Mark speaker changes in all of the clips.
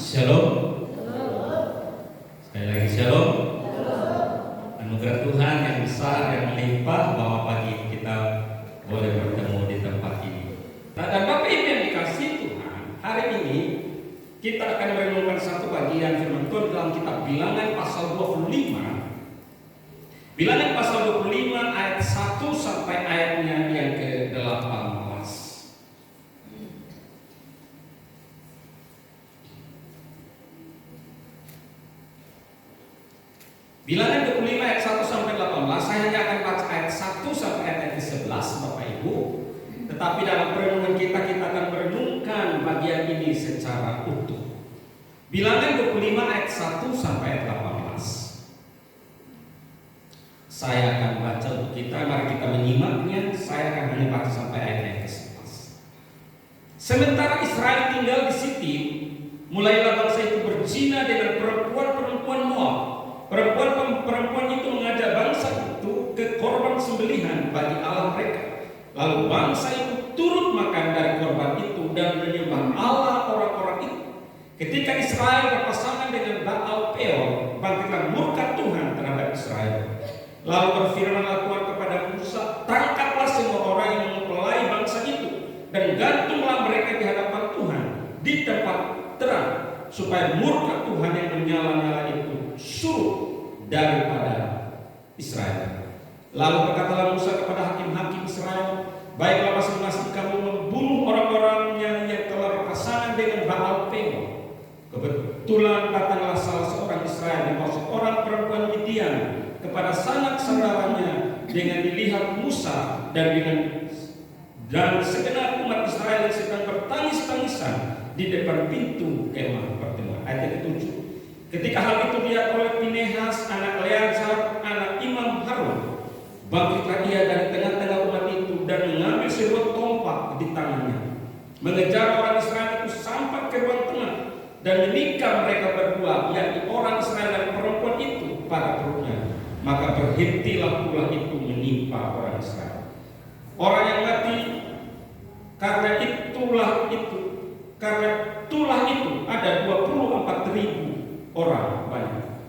Speaker 1: Shalom. Sekali lagi shalom. Anugerah Tuhan yang besar yang melimpah bahwa pagi kita boleh bertemu di tempat ini. Nah, dan Bapak Ibu yang dikasihi Tuhan, hari ini kita akan merenungkan satu bagian firman Tuhan dalam kitab Bilangan pasal 25. Bilangan pasal 25 ayat 1 sampai ayatnya yang ke-18. Bilangan 25 ayat 1 sampai 18. Saya hanya akan baca ayat 1 sampai ayat ke-11 Bapak Ibu. Tetapi dalam perenungan kita akan merenungkan bagian ini secara utuh. Bilangan 25 ayat 1 sampai ayat 18. Saya akan baca untuk kita, mari kita menyimaknya. Saya akan hanya baca sampai ayat ke-11. Sementara Israel tinggal di Sitim, mulailah bangsa itu berzina dengan perempuan-perempuan Moab. Perempuan itu mengajak bangsa itu ke korban sembelihan bagi Allah mereka. Lalu bangsa itu turut makan dari korban itu dan menyembah Allah orang-orang itu. Ketika Israel berpasangan dengan Baal Peor, bangkitlah murka Tuhan terhadap Israel. Lalu berfirmanlah Tuhan kepada Musa, tangkaplah semua orang yang mempelai bangsa itu dan gantunglah mereka di hadapan Tuhan di tempat terang, supaya murka Tuhan yang menyala-nyala itu surut daripada Israel. Lalu berkatalah Musa kepada hakim-hakim Israel, baiklah masing-masing kamu membunuh orang-orangnya yang telah berpasangan dengan Baal Peor. Kebetulan datanglah salah seorang Israel yang maksud orang perempuan Midian kepada sanak saudaranya dengan dilihat Musa dan segenap umat Israel yang sedang bertangis-tangisan di depan pintu kemah pertemuan. Ayat ke-7. Ketika hal itu dilihat oleh Pinehas anak Eleazar anak Imam Harun, bangkitlah ia dari tengah-tengah umat itu dan mengambil sebuah tombak di tangannya, mengejar orang Israel itu sampai ke ruang tengah dan menikam mereka berdua, yakni orang Israel dan perempuan itu pada perutnya. Maka berhentilah pula itu menimpa orang Israel. Orang yang mati karena itulah itu ada 24.000 orang banyak.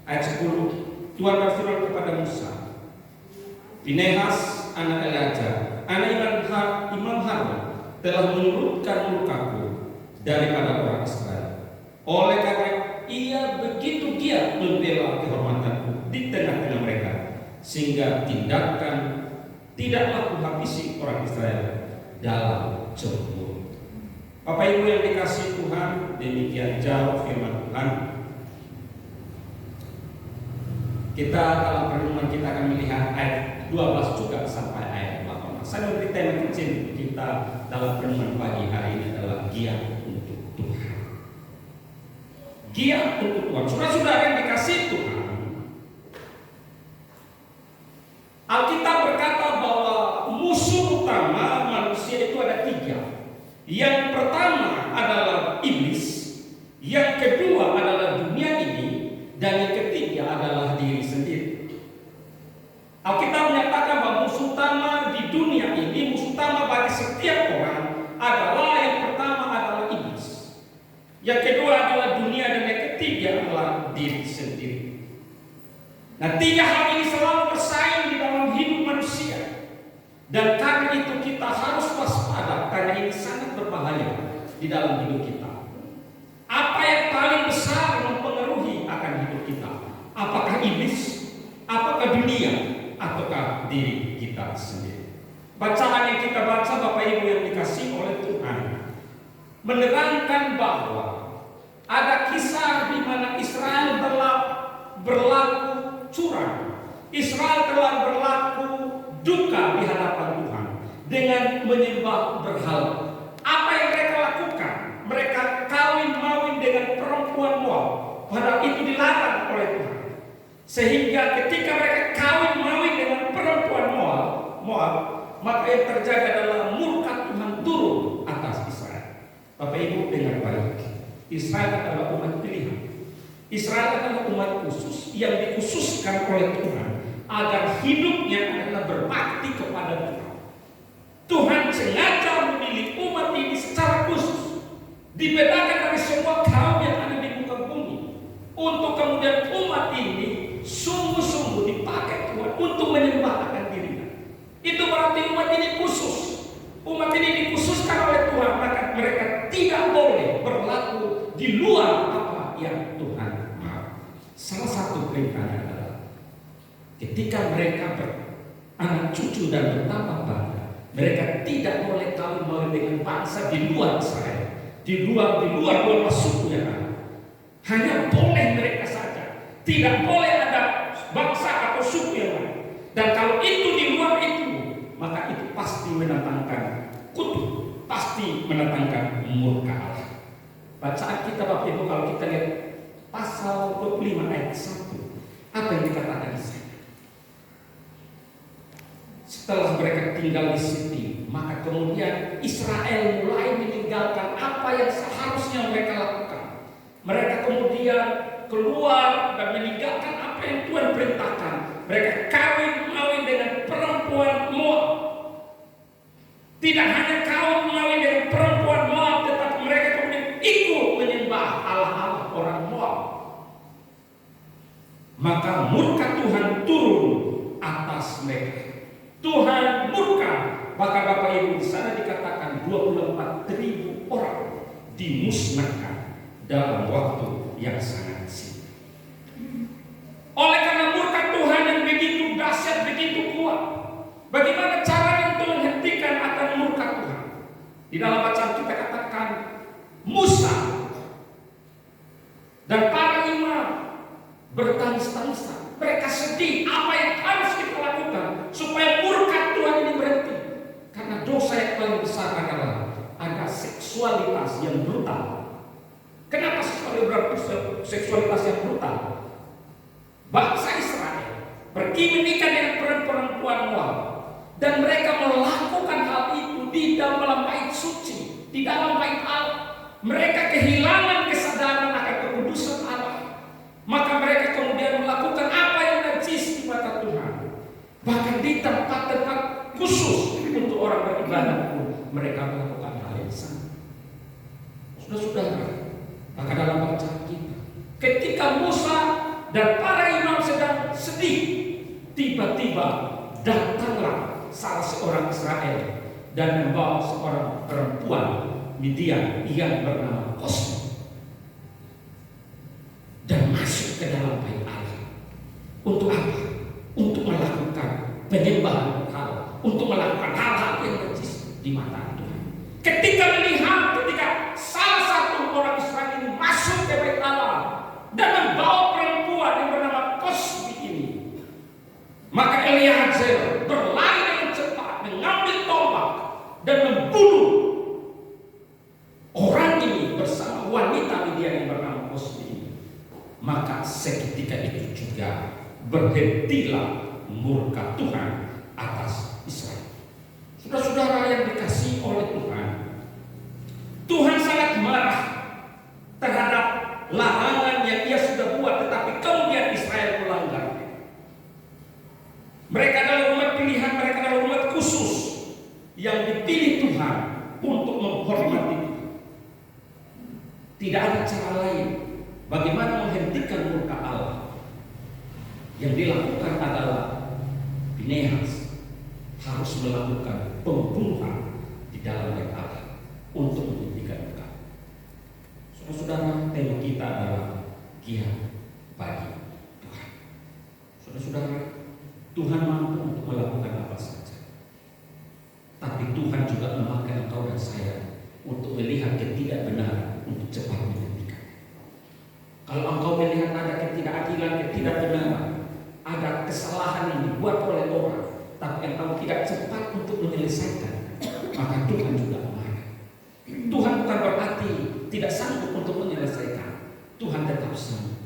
Speaker 1: Ayat 10, Tuhan berfirman kepada Musa, Pinehas anak Eleazar anak Imam Harun telah menurunkan murkaku daripada orang Israel. Oleh karena ia begitu giat membela kehormatanku di tengah-tengah mereka, sehingga tidaklah kuhabisi orang Israel dalam cemburu. Bapak Ibu yang dikasihi Tuhan, demikian jauh firman Tuhan. Kita dalam perenungan kita akan melihat ayat 12 juga sampai ayat 18. Saya memberi tema kecil kita dalam perenungan pagi hari ini adalah giat untuk Tuhan. Giat untuk Tuhan. Saudara-saudara yang dikasihi Tuhan, Alkitab berkata bahwa musuh utama manusia itu ada 3. Yang pertama adalah iblis, yang kedua adalah dunia ini, dan yang ketiga adalah diri sendiri. Alkitab menyatakan bahwa musuh utama di dunia ini, musuh utama bagi setiap orang adalah yang pertama adalah iblis, yang kedua adalah dunia, dan yang ketiga adalah diri sendiri. Nah, 3 hal ini selalu bersaing di dalam hidup manusia, dan karena itu kita harus waspada karena ini sangat berbahaya di dalam hidup kita. Apa yang paling besar mempengaruhi akan hidup kita? Apakah iblis, apakah dunia, ataukah diri kita sendiri? Bacaan yang kita baca Bapak Ibu yang dikasihi oleh Tuhan menerangkan bahwa ada kisah di mana Israel berlaku curang. Israel telah berlaku duka di hadapan Tuhan dengan menyembah berhala. Apa yang mereka lakukan? Mereka kawin-mawin dengan perempuan Moab, padahal itu dilarang oleh Tuhan. Sehingga ketika mereka kawin-mawin dengan perempuan Moab, maka yang terjadi adalah murka Tuhan turun atas Israel. Bapak Ibu dengar baik, Israel adalah umat pilihan. Israel adalah umat khusus yang dikhususkan oleh Tuhan agar hidupnya adalah berbakti kepada Tuhan. Tuhan sengaja memilih umat ini secara khusus, dibedakan dari semua kaum yang kemudian umat ini sungguh-sungguh dipakai Tuhan untuk menyembah akan dirinya. Itu berarti umat ini khusus. Umat ini dikhususkan oleh Tuhan, maka mereka tidak boleh berlaku di luar apa yang Tuhan mau. Salah satu perintahnya adalah ketika mereka beranak cucu dan bertambah banyak, mereka tidak boleh kawin dengan bangsa di luar Israel, di luar suku yang ada. Hanya boleh mereka saja, tidak boleh ada bangsa atau suku yang lain. Dan kalau itu di luar itu, maka itu pasti mendatangkan kutuk, pasti mendatangkan murka Allah. Bacaan kita Bapak Ibu, kalau kita lihat pasal 25 ayat 1, apa yang dikatakan di sana? Setelah mereka tinggal di Sitim, maka kemudian Israel mulai meninggalkan apa yang seharusnya mereka lakukan. Mereka kemudian keluar dan meninggalkan apa yang Tuhan perintahkan. Mereka kawin dengan perempuan Moab. Tidak hanya kawin dengan perempuan Moab, tetapi mereka kemudian ikut menyembah Allah-Allah orang Moab. Maka murka Tuhan turun atas mereka. Tuhan murka, maka Bapak Ibu di sana dikatakan 24.000 orang dimusnahkan dalam waktu yang sangat singkat. Oleh karena murka Tuhan yang begitu dahsyat, begitu kuat, bagaimana cara untuk menghentikan akan murka Tuhan? Di dalam bacaan kita katakan Musa dan para imam bertangis-tangisan. Mereka sedih, apa yang harus kita lakukan supaya murka Tuhan ini berhenti? Karena dosa yang paling besar adalah ada seksualitas yang brutal. Kenapa seksualitas yang brutal? Bangsa Israel pergi menikah dengan perempuan Moab, dan mereka melakukan hal itu di dalam bait suci, di dalam bait Allah. Mereka kehilangan kesadaran akan kekudusan Allah. Maka mereka kemudian melakukan apa yang najis di mata Tuhan. Bahkan di tempat-tempat khusus untuk orang beribadah pun mereka melakukan hal yang sama. Saudara-saudara, maka dalam bacaan kita, ketika Musa dan para imam sedang sedih, tiba-tiba datanglah salah seorang Israel dan membawa seorang perempuan Midian yang bernama Kosbi dan masuk ke dalam bait Allah. Untuk apa? Untuk melakukan penyembahan Allah, untuk melakukan hal-hal yang najis di mata Tuhan. Ketika salah satu orang Israel ini masuk ke bait Allah dan membawa perempuan yang bernama Kosbi ini, maka Eliezer berlari dengan cepat, mengambil tombak dan membunuh orang ini bersama wanita Midian yang bernama Kosbi ini. Maka seketika itu juga berhentilah murka Tuhan atas Israel. Saudara-saudara yang dikasihi oleh Tuhan, Tuhan sangat marah terhadap larangan yang Ia sudah buat, tetapi kemudian Israel melanggar. Mereka adalah umat pilihan, mereka adalah umat khusus yang dipilih Tuhan untuk menghormati Tuhan. Tidak ada cara lain bagaimana menghentikan murka Allah. Yang dilakukan adalah Pinehas harus melakukan pembunuhan di dalam bait Allah untuk menghentikan murka. Saudara-saudara, tema kita adalah giat bagi Tuhan. Saudara-saudara, Tuhan mampu untuk melakukan apa saja. Tapi Tuhan juga memakai engkau dan saya untuk melihat ketidakbenaran, untuk cepat menghentikan. Kalau engkau melihat ada ketidakadilan, ketidakbenaran, ada kesalahan yang dibuat oleh orang, tapi engkau tidak cepat untuk menyelesaikan, maka Tuhan juga marah. Tuhan bukan berarti tidak sanggup untuk menyelesaikan. Tuhan tetap sanggup.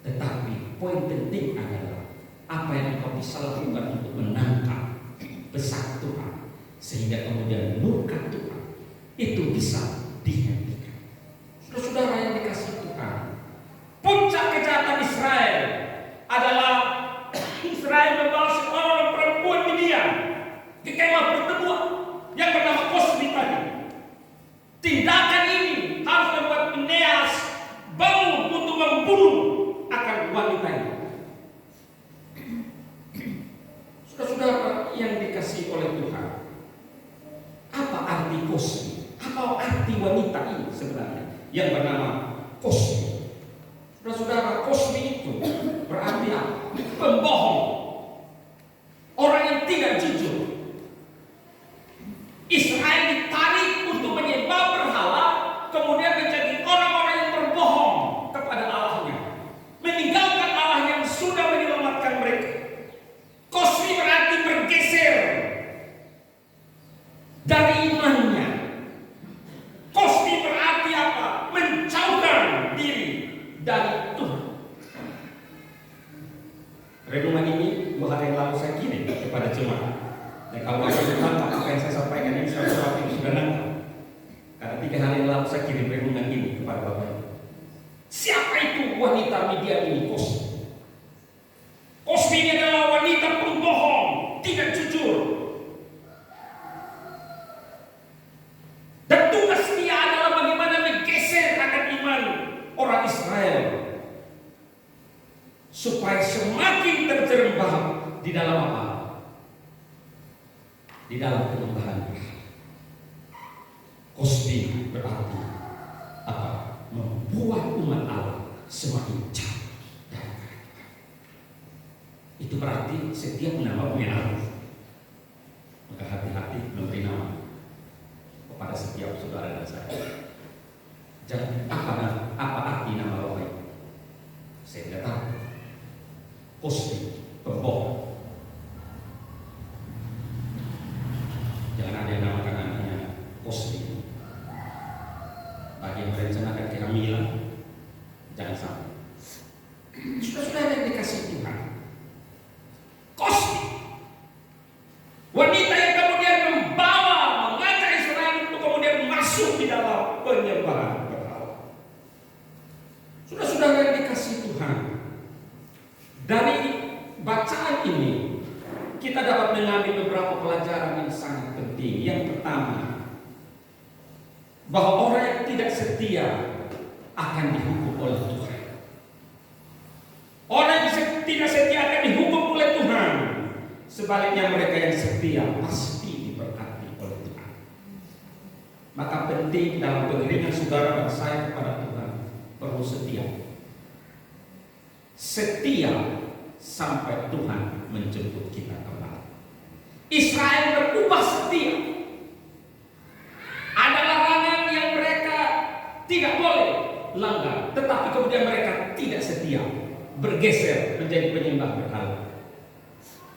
Speaker 1: Tetapi poin penting adalah apa yang engkau bisa lakukan untuk menangkap besar Tuhan, sehingga kemudian murka Tuhan itu bisa dihentikan. Saudara-saudara yang dikasihi Tuhan, puncak kejahatan Israel adalah Israel membawa seorang perempuan Midian ke kemah pertemuan yang bernama Kosbi tadi. Tindakan ini harus membuat Pinehas bangun untuk membunuh dikasihi oleh Tuhan. Apa arti Kosbi? Apa arti wanita ini sebenarnya yang bernama Kosbi? Saudara, Kosbi itu berarti apa? Pembohong, orang yang tidak jujur. Israel ditarik untuk menyembah berhala, kemudian menjadi orang-orang yang berbohong kepada Allahnya, meninggalkan Allah yang sudah menyelamatkan mereka. Kosbi berarti bergeser dari imannya. Kosbi berarti apa? Menjauhkan diri dari Tuhan. Renungan ini 2 hari yang lalu saya kirim kepada jemaat. Dan kalau ada yang nangkap apa yang saya sampaikan ini, saya sudah nangkap. Karena 3 hari yang lalu saya kirim renungan ini kepada Bapak. Siapa itu wanita Midian ini? Kosbi. Kosbi ini adalah wanita pembohong, tidak jujur. Dan tugas dia adalah bagaimana menggeser akan iman orang Israel, supaya semakin terjerembab di dalam apa? Di dalam penyembahan. Kosbi berarti apa? Membuat umat Allah semakin jauh. Itu berarti setiap nama punya arti. Maka hati-hati memberi nama kepada setiap saudara dan saya. Jadi apa arti nama Bapak? Saya tidak tahu. Kosbi, pembohong. Jangan ada yang namakan anaknya Kosbi. Bagi yang merencanakan kehamilan, jangan sampai. Sudah yang dikasih Tuhan. Kosbi, wanita yang kemudian mengajak Israel untuk kemudian masuk di dalam penyembahan berhala. Sudah yang dikasih Tuhan. Dari bacaan ini kita dapat mengambil beberapa pelajaran yang sangat penting. Yang pertama, bahwa orang yang tidak setia akan dihukum oleh Tuhan. Orang yang tidak setia akan dihukum oleh Tuhan. Sebaliknya mereka yang setia pasti diberkati oleh Tuhan. Maka penting dalam pengiringan saudara dan saya kepada Tuhan, perlu setia. Setia sampai Tuhan menjemput kita kembali. Israel berubah setia. Ada larangan yang mereka tidak boleh langgar, tetapi kemudian mereka tidak setia, bergeser menjadi penyembah berhala.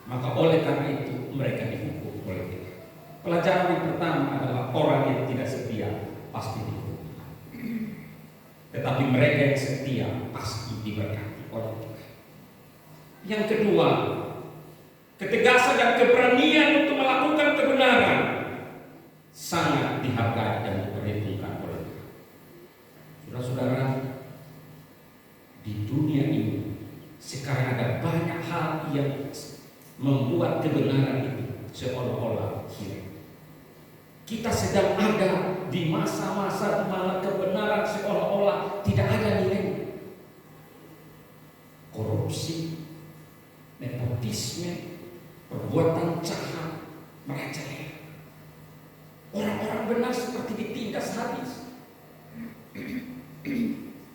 Speaker 1: Maka oleh karena itu mereka dihukum oleh Tuhan. Pelajaran yang pertama adalah orang yang tidak setia pasti dihukum. Tetapi mereka yang setia pasti diberkati oleh Tuhan. Yang kedua, ketegasan dan keberanian untuk melakukan kebenaran sangat dihargai dan diperhitungkan oleh Tuhan. Saudara-saudara, di dunia ini sekarang ada banyak hal yang membuat kebenaran itu seolah-olah hilang. Kita sedang ada di masa-masa di mana kebenaran seolah-olah tidak ada nilainya. Korupsi, nepotisme, perbuatan jahat, merajalela. Orang-orang benar seperti ditindas habis.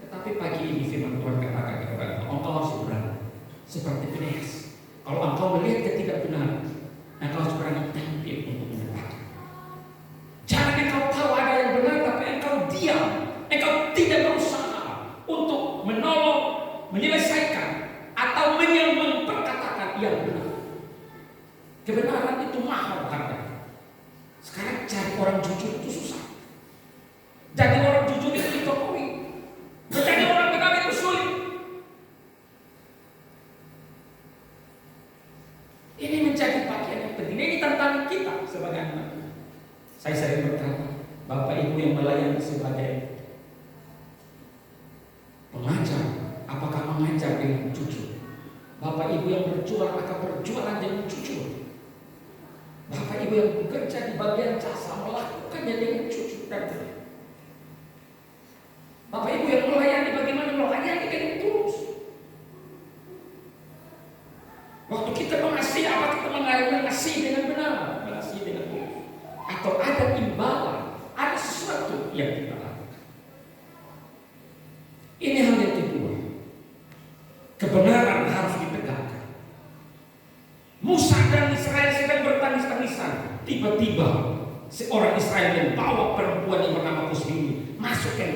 Speaker 1: Tetapi pagi ini firman Tuhan katakan kepada engkau harus berani seperti Fineas. Kalau engkau melihat ketidakbenaran, engkau harus berani tampil untuk menyatakan. Jangan engkau tahu ada yang benar tapi engkau diam, engkau tidak berusaha untuk menolong, menyelesaikan atau memperkatakan yang benar. Kebenaran itu mahal harganya. Sekarang cari orang jujur itu susah. Jadi orang jujur itu ditokoi. Menjadi orang benar itu sulit. Ini menjadi bagian yang penting. Ini tantangan kita sebagai anak. Saya sering berkata, Bapak Ibu yang melayani sebagai pengajar, apakah mengajar dengan jujur? Bapak Ibu yang berjuang, akan berjualan dengan jujur. Bapak Ibu yang bekerja di bagian jasa, melakukannya dengan jujur dan benar. Bapak Ibu yang melayani, bagaimana melayani dengan tulus. Waktu kita mengasihi, apa kita mengasihi dengan benar?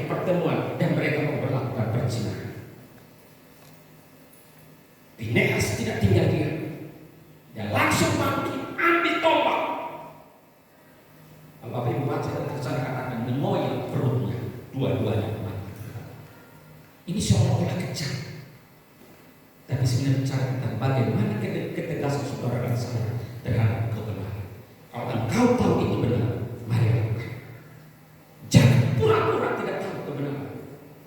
Speaker 1: pertemuan dan mereka memperlakukan perzinahan. Fineas tidak tinggal diam. Dia langsung bangkit, ambil tombak. Kalau Bapak Ibu baca saya katakan mengoyak perutnya, dua-duanya mati. Ini seolah-olah kejam. Tapi sebenarnya bicara tentang bagaimana ketegasan saudara dan saya terhadap kebenaran. Kalau engkau tahu itu benar, mari lakukan. Jangan pura-pura tidak tahu kebenaran.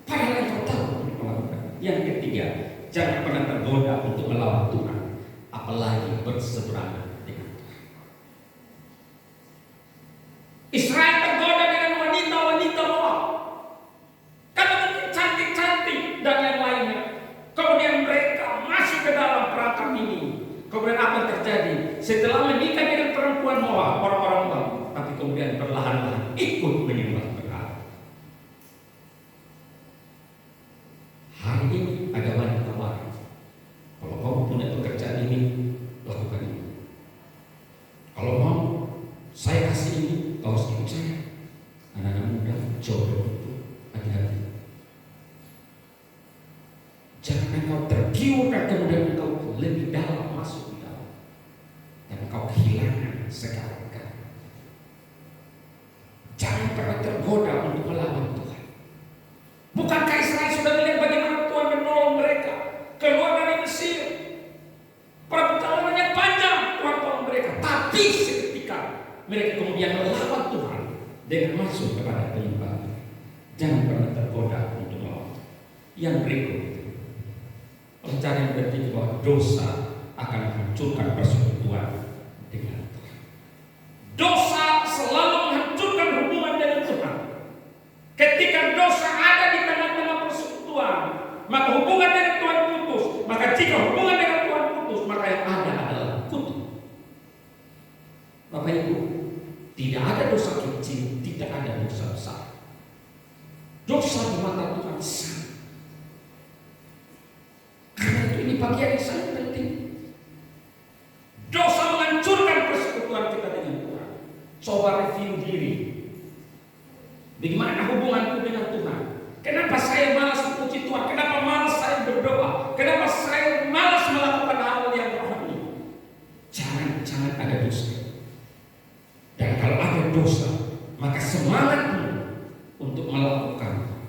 Speaker 1: Padahal engkau tahu untuk melakukan. Yang ketiga, jangan pernah tergoda untuk melawan Tuhan, apalagi berseberangan dengan Tuhan. Israel tergoda dengan wanita-wanita Moab. Karena mungkin cantik-cantik dan yang lainnya. Kemudian mereka masuk ke dalam perangkap ini. Kemudian apa yang terjadi? Setelah menikah dengan perempuan Moab, orang-orang Moab, tapi kemudian perlahan-lahan ikut menyembah berhala. Hari ini ada wanita baru. Kalau kau punya pekerjaan ini, lakukan ini. Kalau mau, saya kasih ini, kau harus ikut saya. Anak-anak muda, jodoh itu hati-hati. Jangan engkau tergiur dan kemudian engkau lebih dalam masuk di dalam, dan engkau kehilangan segala. Jangan pernah tergoda untuk melawan Tuhan. Bukankah Israel sudah melihat bagaimana Tuhan menolong mereka keluar dari Mesir? Perjalanan yang panjang Tuhan tolong mereka, tapi seketika mereka kemudian melawan Tuhan dengan masuk kepada penyembahan. Jangan pernah tergoda untuk melawan. Yang berikut, pencarian berarti bahwa dosa akan menghancurkan persekutuan dengan Tuhan. Dosa selalu menghancurkan hubungan dengan Tuhan. Ketika dosa ada di tengah-tengah persekutuan, maka hubungan dengan Tuhan putus. Maka jika hubungan dengan Tuhan putus, maka yang ada adalah kutuk. Bapak Ibu, tidak ada dosa kecil, tidak ada dosa besar. Dosa di mata Tuhan sama. Karena itu ini bagian yang sangat penting. Dosa menghancurkan persekutuan kita dengan Tuhan. Coba review diri. Bagaimana hubunganku dengan Tuhan? Kenapa saya malas memuji Tuhan? Kenapa malas saya berdoa? Kenapa saya malas melakukan hal yang rohani? Jangan ada dosa. Dan kalau ada dosa, maka semangatmu untuk melakukan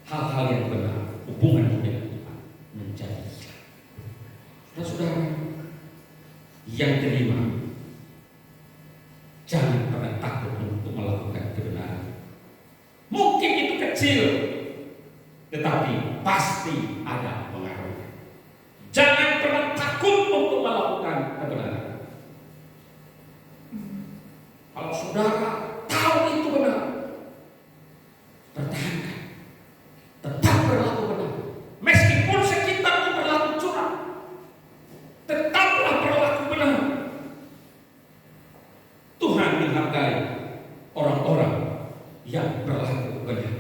Speaker 1: hal-hal yang benar, hubungan dengan Tuhan menjadi hilang. Saudara, yang kelima, jangan pernah takut untuk melakukan kebenaran. Mungkin itu kecil, tetapi pasti ada pengaruhnya. Jangan pernah takut untuk melakukan kebenaran. Kalau saudara tahu itu benar, pertahankan. Tetap berlaku benar. Meskipun sekitarmu berlaku curang, tetaplah berlaku benar. Tuhan menghargai orang-orang yang berlaku benar.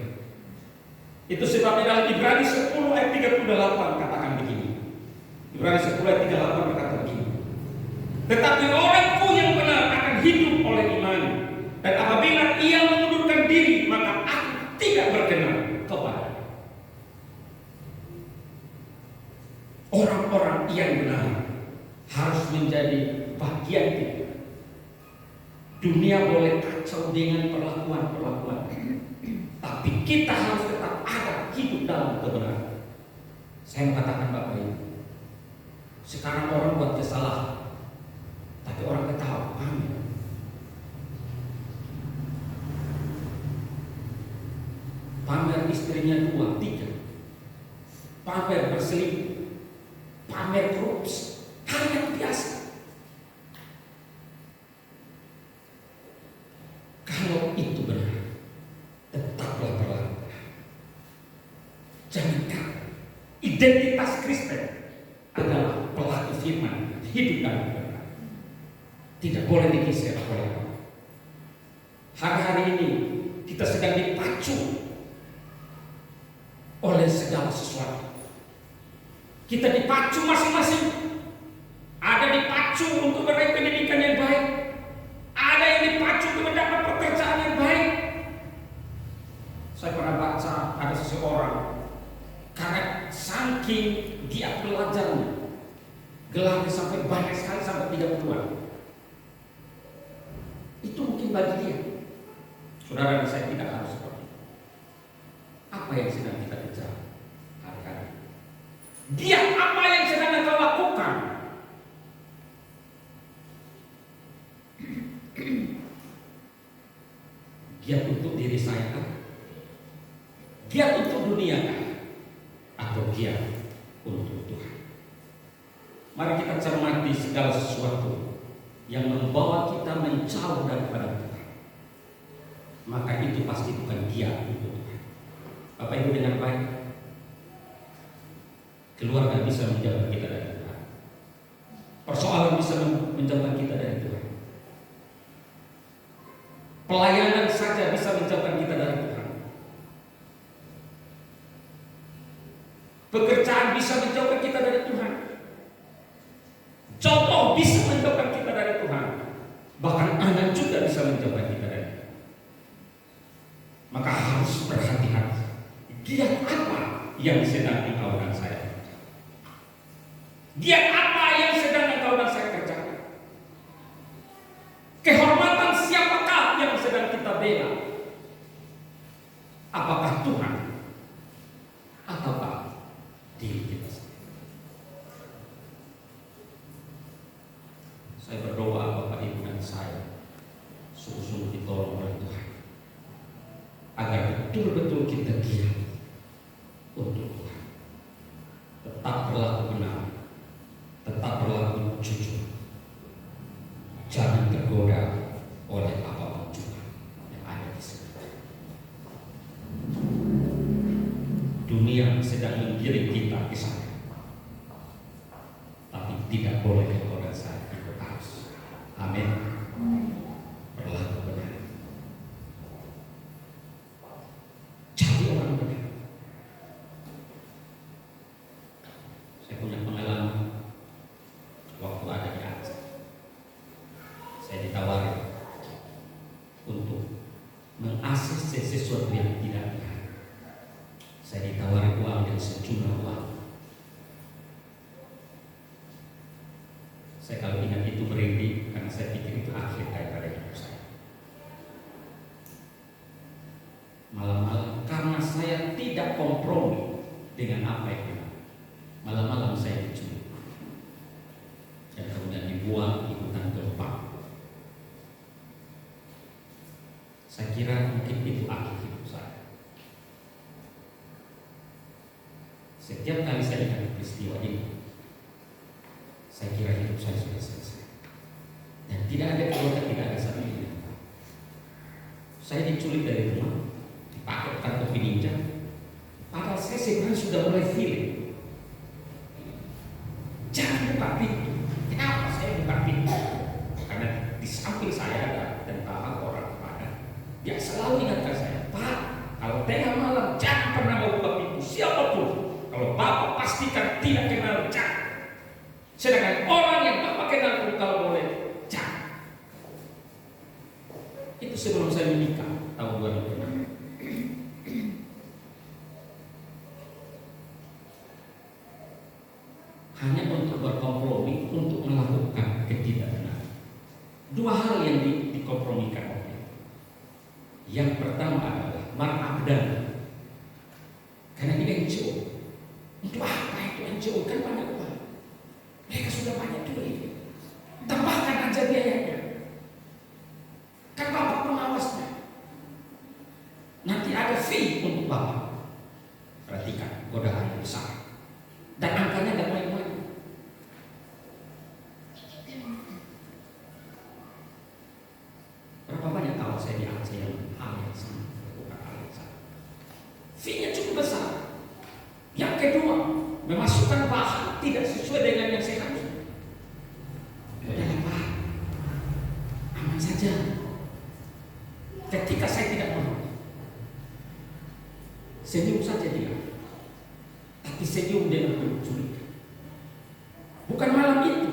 Speaker 1: Itu sebabnya dalam Ibrani 10 ayat 38 katakan begini. Ibrani 10 ayat 38 berkata begini. Tetapi orangku yang benar akan hidup oleh iman, dan apabila ia mengundurkan diri, maka aku tidak berkenan kepada. Orang-orang yang benar harus menjadi bagian kita. Dunia boleh kacau dengan perlakuan-perlakuan, tapi kita harus tetap ada hidup dalam kebenaran. Saya mengatakan Bapak Ibu, sekarang orang buat kesalahan, tapi orang ketawa, amin. Pamer istrinya 2, 3, pamer berselingkuh, pamer korupsi, hal yang biasa. Kalau itu benar, tetaplah berlaku. Jangan kau. Identitas Kristen adalah pelaku firman, hidup dalam kebenaran. Tidak boleh digeser oleh orang. Hari-hari ini kita sedang dipacu oleh segala sesuatu. Kita dipacu masing-masing. Ada dipacu untuk meraih pendidikan yang baik. Ada yang dipacu untuk mendapat pekerjaan yang baik. Saya pernah baca ada seseorang karena saking dia belajarnya, gelarnya sampai banyak sekali, sampai 30-an. Itu mungkin bagi dia. Saudara, saya tidak harus seperti itu. Apa yang sedang kita kejar hari-hari? Dia apa yang sedang engkau lakukan? Giat untuk diri saya kan? Giat untuk dunia kan? Atau giat untuk Tuhan? Mari kita cermati segala sesuatu yang membawa kita menjauh daripada Tuhan. Maka itu pasti bukan giat untuk Tuhan. Bapak Ibu dengar baik. Keluarga bisa menjauhkan kita dari Tuhan. Persoalan bisa menjauhkan kita dari Tuhan. Pelayanan saja bisa menjauhkan kita dari Tuhan. Pekerjaan bisa menjauhkan kita dari Tuhan. Contoh bisa menjauhkan kita dari Tuhan. Bahkan anak juga bisa menjauhkan kita dari Tuhan. Maka harus berhati-hati. Giat apa yang sedang engkau dan saya kerjakan? Giat apa yang sedang engkau dan saya kerjakan? Kehormatan siapakah yang sedang kita bela? Apakah Tuhan ataukah diri kita sendiri? Saya berdoa Bapak Ibu dan saya sungguh-sungguh ditolong oleh Tuhan agar betul-betul kita giat untuk Tuhan, tetap berlaku benar, tetap berlaku jujur, jangan tergoda oleh apapun juga yang ada di sekitar. Dunia sedang menggiring kita ke sana, tapi tidak boleh tergoda saya ikut arus. Amin. Berlaku benar, jadi orang benar. Saya punya pengalaman waktu ada di Aceh. Saya ditawari untuk meng-ACC sesuatu yang tidak benar. Saya ditawari uang dan sejumlah uang. Saya kalau ingat itu merinding karena saya pikir itu akhir daripada hidup saya. Malam-malam karena saya tidak kompromi dengan apa yang benar, malam-malam saya diculik dan kemudian dibuang di hutan Gelembang. Saya kira mungkin itu akhir hidup saya. Setiap kali saya ingat peristiwa ini, saya kira hidup saya sudah selesai. Dan tidak ada keluarga, tidak ada satu yang tahu. Saya diculik dari rumah, dipakai kantor ninja. Padahal saya sebenarnya sudah mulai feeling. Jangan buka pintu. Kenapa saya buka pintu? Karena di samping saya ada tentara orang pada. Dia selalu ingatkan saya, Pak, kalau tengah malam jangan pernah mau buka pintu siapapun. Kalau Bapak pastikan tidak kenal jangan. Sedangkan orang yang Bapak kenal pun kalau boleh jangan. Itu sebelum saya menikah tahun 2006. Hanya untuk berkompromi untuk melakukan ketidakbenaran. Dua hal yang dikompromikan. Yang pertama adalah marabdan. Karena ini NGO. Untuk apa itu NGO? Kan banyak uang. Mereka sudah banyak duit. Tambahkan aja biayanya. Kan Bapak pengawasnya. Nanti ada fee untuk Bapak. Perhatikan, godaan yang besar. Dan angkanya tidak main-main. Berapa banyak tahun saya di Aceh yang hal yang sama, bukan hal yang sama. Fee-nya cukup besar. Yang kedua, memasukkan bahan tidak sesuai dengan yang seharusnya. Udah Pak, aman saja. Ketika saya tidak mau, senyum saja dia. Tapi senyum dengan mencurigakan. Bukan malam itu.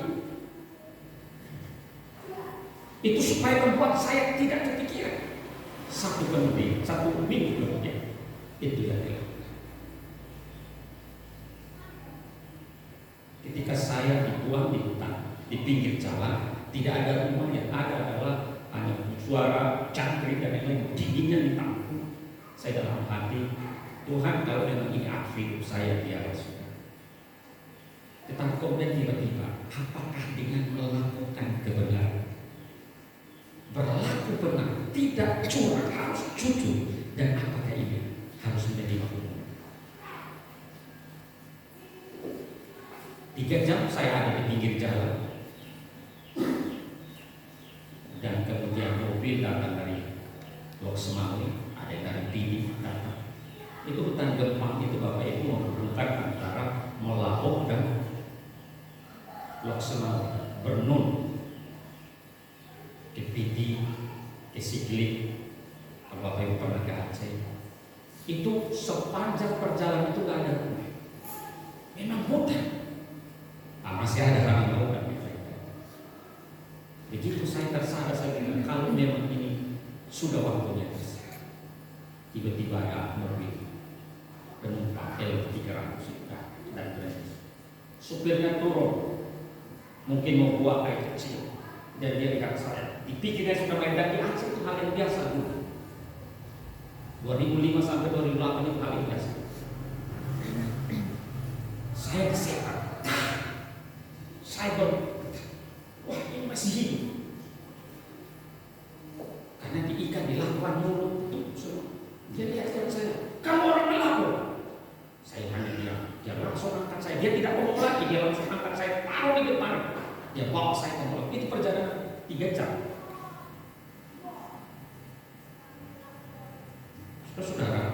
Speaker 1: Itu supaya membuat saya tidak kepikiran. Satu minggu kemudian Itu yang dilakukan. Ketika saya dibuang di hutan, di pinggir jalan, tidak ada rumah, yang ada adalah hanya suara cangkrik dan lain-lain, dinginnya ditampung. Saya dalam hati, Tuhan, kalau memang ini akhir hidup saya, biarlah sudah. Tetapi kemudian tiba-tiba, apakah dengan melakukan kebenaran, berlaku benar, tidak curang, harus jujur, dan apakah ini harus menjadi hukum? 3 jam saya ada di pinggir jalan, dan kemudian mobil datang dari Lok Semawi, ada yang dari Pidi datang. Itu hutan Gempang itu Bapak Ibu menghubungkan antara Melauk dan Lok Semawi, Bernun, ke Pidi, ke Sigli. Kalau Bapak Ibu pernah ke Aceh, itu sepanjang perjalanan itu gak ada rumah, memang hutan. Masih ada harimau dan lain-lain. Begitu saya tersadar, saya bilang kalau memang ini sudah waktunya, tiba-tiba ada mobil penumpang L300 dan berhenti. Supirnya turun, mungkin mau buang air kecil, dan dia lihat saya. Dipikirnya sudah main di Aceh itu hal yang biasa dulu. 2005 sampai 2008 itu hal yang biasa. Saya kesehat. Saya wah ini masih hidup. Karena diikat, dilakukan mulut itu semua. Dia lihat saya, kamu orang melapor. Saya hanya bilang, dia langsung angkat saya. Dia tidak ngomong lagi, dia langsung angkat saya, taruh di depan. Dia bawa saya ke mulut. Itu perjalanan 3 jam. Saudara,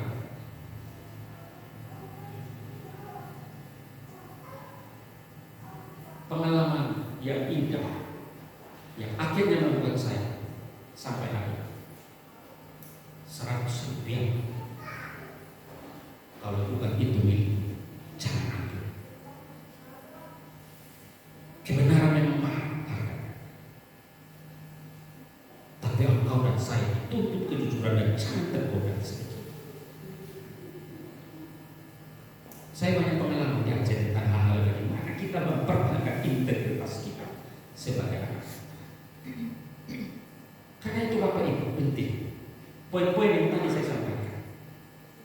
Speaker 1: pengalaman yang indah yang akhirnya membuat saya sampai hari 100 rupiah. Kalau bukan itu milik, jangan ambil. Kebenaran memang mahal harganya, tapi engkau dan saya tuntut kejujuran dan jangan tergoda sedikit. Saya banyak pengalaman di Aceh tentang hal-hal bagaimana kita mempertahankan integritas kita sebagai anak. Karena itu Bapak Ibu penting. Poin-poin yang tadi saya sampaikan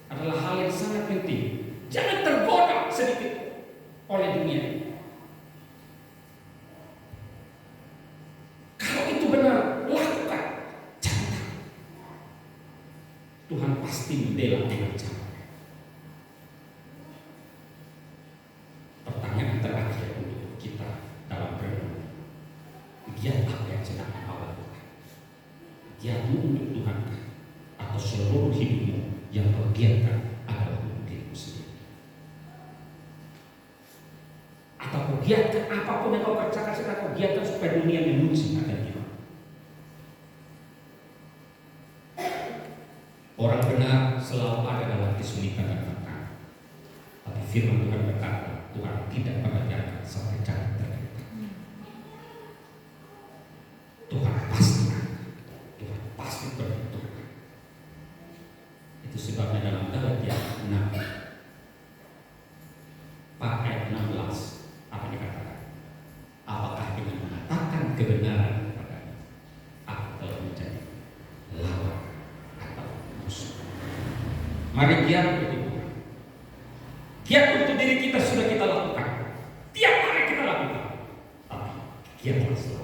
Speaker 1: adalah hal yang sangat penting. Jangan tergoda sedikit oleh dunia. Kalau itu benar, lakukan. Jangan. Tuhan pasti membela dengan cara. Pertanyaan terakhir untuk kita dalam renungan, giat apa yang sedang engkau lakukan? Giatmu untuk Tuhan atau seluruh hidupmu yang kau giatkan adalah untuk dirimu sendiri? Atau kau giatkan apapun yang kau kerjakan sekarang, kau giatkan supaya dunia memuji akan dia? Orang benar selalu ada dalam kesulitan dan tantangan, tapi firman Tuhan berkata, Tuhan tidak pernah biarkan sampai jalan tergeletak. Tuhan pasti beruntung. Itu sebabnya dalam Galatia 6 ayat 16 apa dikatakan? Apakah dengan mengatakan kebenaran kepadanya aku telah menjadi lawan atau musuh? Mari giat untuk Tuhan. Giat untuk diri kita sudah kita lakukan. Tiap hari kita lakukan. Tapi giatlah selalu